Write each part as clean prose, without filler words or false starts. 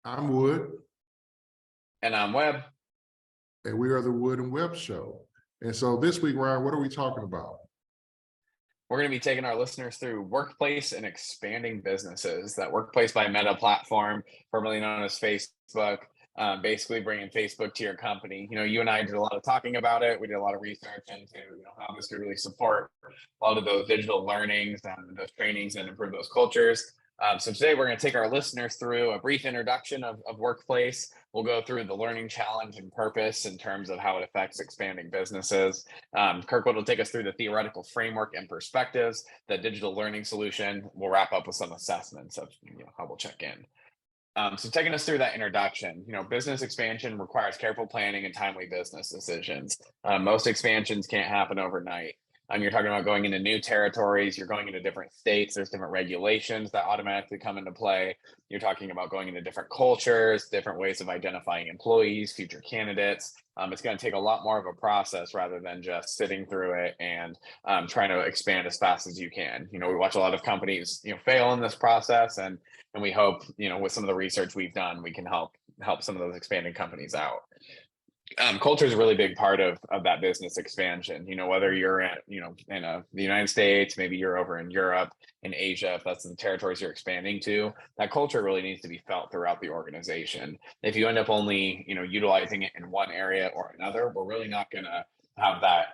I'm Wood, And I'm Webb. and we are the Wood and Webb Show. And so this week, Ryan, what are we talking about? We're going to be taking our listeners through Workplace and Expanding Businesses, that Workplace by Meta platform, formerly known as Facebook, basically bringing Facebook to your company. You and I did a lot of talking about it. We did a lot of research into how this could really support a lot of those digital learnings and those trainings and improve those cultures. So today we're going to take our listeners through a brief introduction of Workplace. We'll go through the learning challenge and purpose in terms of how it affects expanding businesses. Kirkwood will take us through the theoretical framework and perspectives, the digital learning solution. We'll wrap up with some assessments of how we'll check in. So taking us through that introduction, business expansion requires careful planning and timely business decisions. Most expansions can't happen overnight. You're talking about going into new territories, you're going into different states, there's different regulations that automatically come into play. You're talking about going into different cultures, different ways of identifying employees, future candidates. It's going to take a lot more of a process rather than just sitting through it and trying to expand as fast as you can. We watch a lot of companies, fail in this process, and we hope, with some of the research we've done, we can help some of those expanding companies out. Culture is a really big part of that business expansion. Whether you're at, in the United States, maybe you're over in Europe, in Asia, if that's the territories you're expanding to, that culture really needs to be felt throughout the organization. If you end up only, utilizing it in one area or another, we're really not going to have that,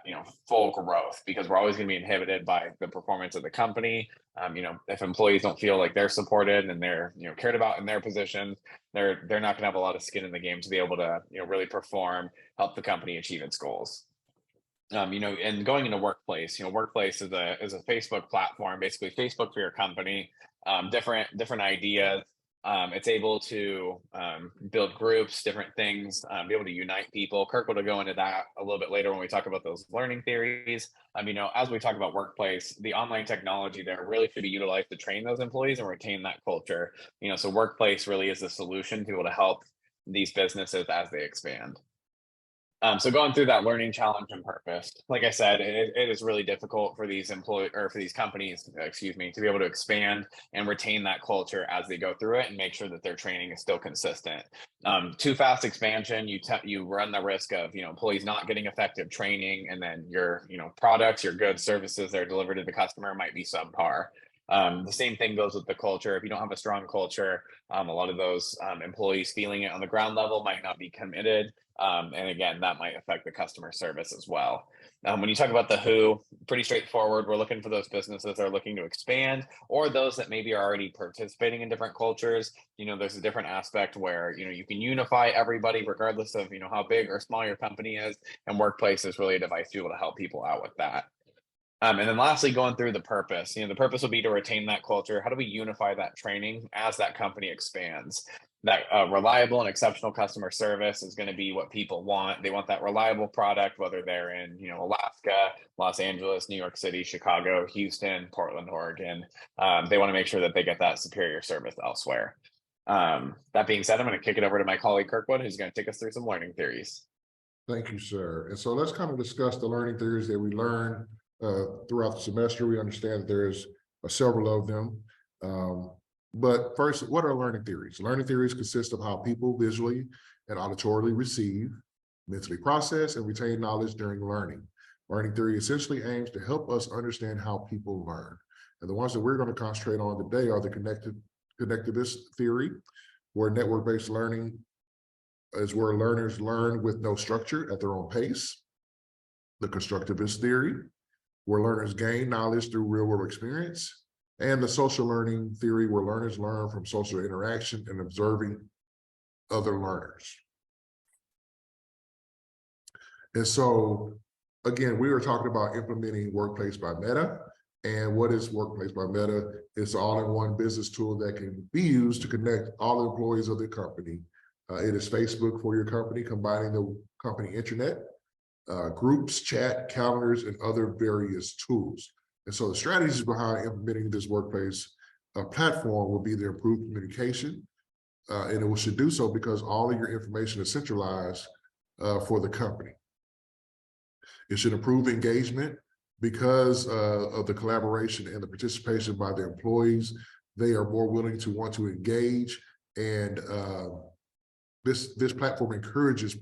full growth, because we're always going to be inhibited by the performance of the company. If employees don't feel like they're supported and they're, cared about in their position, they're not going to have a lot of skin in the game to be able to, really perform, help the company achieve its goals. And going into Workplace, Workplace is a Facebook platform, basically Facebook for your company, different ideas. It's able to build groups, different things, be able to unite people. Kirk will go into that a little bit later when we talk about those learning theories. As we talk about Workplace, the online technology there really should be utilized to train those employees and retain that culture. So Workplace really is the solution to be able to help these businesses as they expand. So going through that learning challenge and purpose, like I said, it is really difficult for these companies, to be able to expand and retain that culture as they go through it and make sure that their training is still consistent. Too fast expansion, you run the risk of employees not getting effective training, and then your products, your goods, services that are delivered to the customer might be subpar. The same thing goes with the culture. If you don't have a strong culture, a lot of those employees feeling it on the ground level might not be committed. And again, that might affect the customer service as well. When you talk about the who, pretty straightforward. We're looking for those businesses that are looking to expand, or those that maybe are already participating in different cultures. There's a different aspect where, you can unify everybody regardless of, how big or small your company is. And Workplace is really a device to be able to help people out with that. And then lastly, going through the purpose, the purpose will be to retain that culture. How do we unify that training as that company expands? That reliable and exceptional customer service is going to be what people want. They want that reliable product, whether they're in, Alaska, Los Angeles, New York City, Chicago, Houston, Portland, Oregon. They want to make sure that they get that superior service elsewhere. That being said, I'm going to kick it over to my colleague, Kirkwood, who's going to take us through some learning theories. Thank you, sir. And so let's kind of discuss the learning theories that we learn throughout the semester. We understand that there's several of them. But first, what are learning theories? Learning theories consist of how people visually and auditorily receive, mentally process, and retain knowledge during learning. Learning theory essentially aims to help us understand how people learn. And the ones that we're going to concentrate on today are the connectivist theory, where network-based learning is where learners learn with no structure at their own pace. The constructivist theory, where learners gain knowledge through real-world experience. And the social learning theory, where learners learn from social interaction and observing other learners. And so, again, we were talking about implementing Workplace by Meta. And what is Workplace by Meta? It's an all-in-one business tool that can be used to connect all the employees of the company. It is Facebook for your company, combining the company intranet, groups, chat, calendars, and other various tools. And so the strategies behind implementing this Workplace platform will be the improved communication. And it should do so because all of your information is centralized for the company. It should improve engagement because of the collaboration and the participation by the employees. They are more willing to want to engage And this platform encourages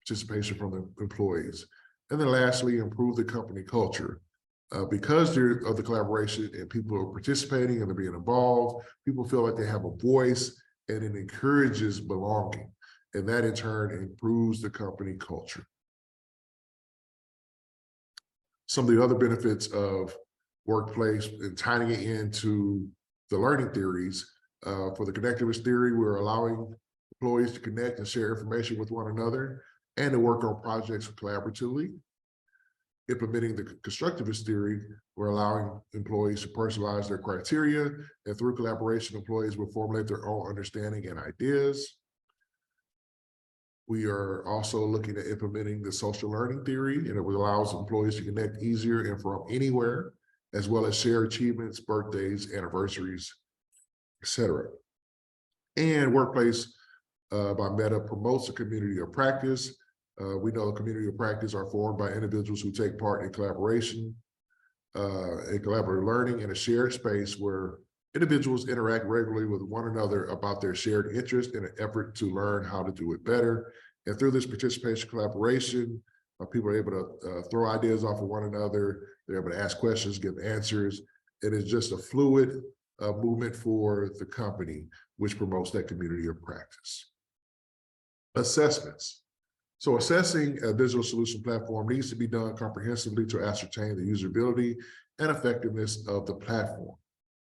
participation from the employees. And then lastly, improve the company culture. Because of the collaboration and people are participating and they're being involved, people feel like they have a voice, and it encourages belonging. And that in turn improves the company culture. Some of the other benefits of workplace and tying it into the learning theories, for the connectivist theory, we're allowing employees to connect and share information with one another and to work on projects collaboratively. Implementing the constructivist theory, we're allowing employees to personalize their criteria, and through collaboration, employees will formulate their own understanding and ideas. We are also looking at implementing the social learning theory, and it allows employees to connect easier and from anywhere, as well as share achievements, birthdays, anniversaries, etc. And Workplace by Meta promotes a community of practice. We know the community of practice are formed by individuals who take part in collaboration, in collaborative learning in a shared space where individuals interact regularly with one another about their shared interest in an effort to learn how to do it better. And through this participation collaboration, people are able to throw ideas off of one another. They're able to ask questions, give answers. It is just a fluid movement for the company, which promotes that community of practice. Assessments. So assessing a digital solution platform needs to be done comprehensively to ascertain the usability and effectiveness of the platform.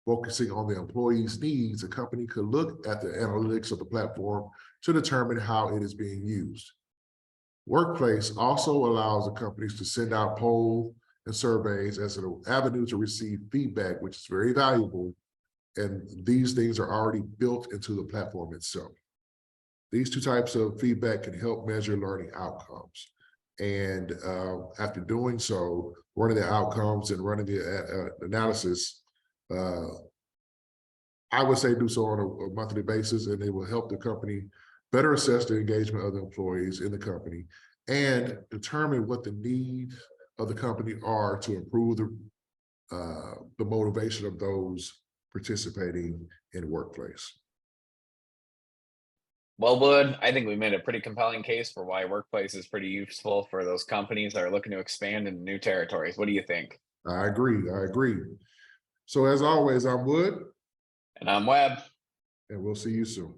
Focusing on the employee's needs, a company could look at the analytics of the platform to determine how it is being used. Workplace also allows the companies to send out polls and surveys as an avenue to receive feedback, which is very valuable. And these things are already built into the platform itself. These two types of feedback can help measure learning outcomes. And after doing so, running the outcomes and running the analysis, I would say do so on a monthly basis, and it will help the company better assess the engagement of the employees in the company and determine what the needs of the company are to improve the motivation of those participating in the workplace. Well, Wood, I think we made a pretty compelling case for why Workplace is pretty useful for those companies that are looking to expand into new territories. What do you think? I agree. So as always, I'm Wood. And I'm Webb. And we'll see you soon.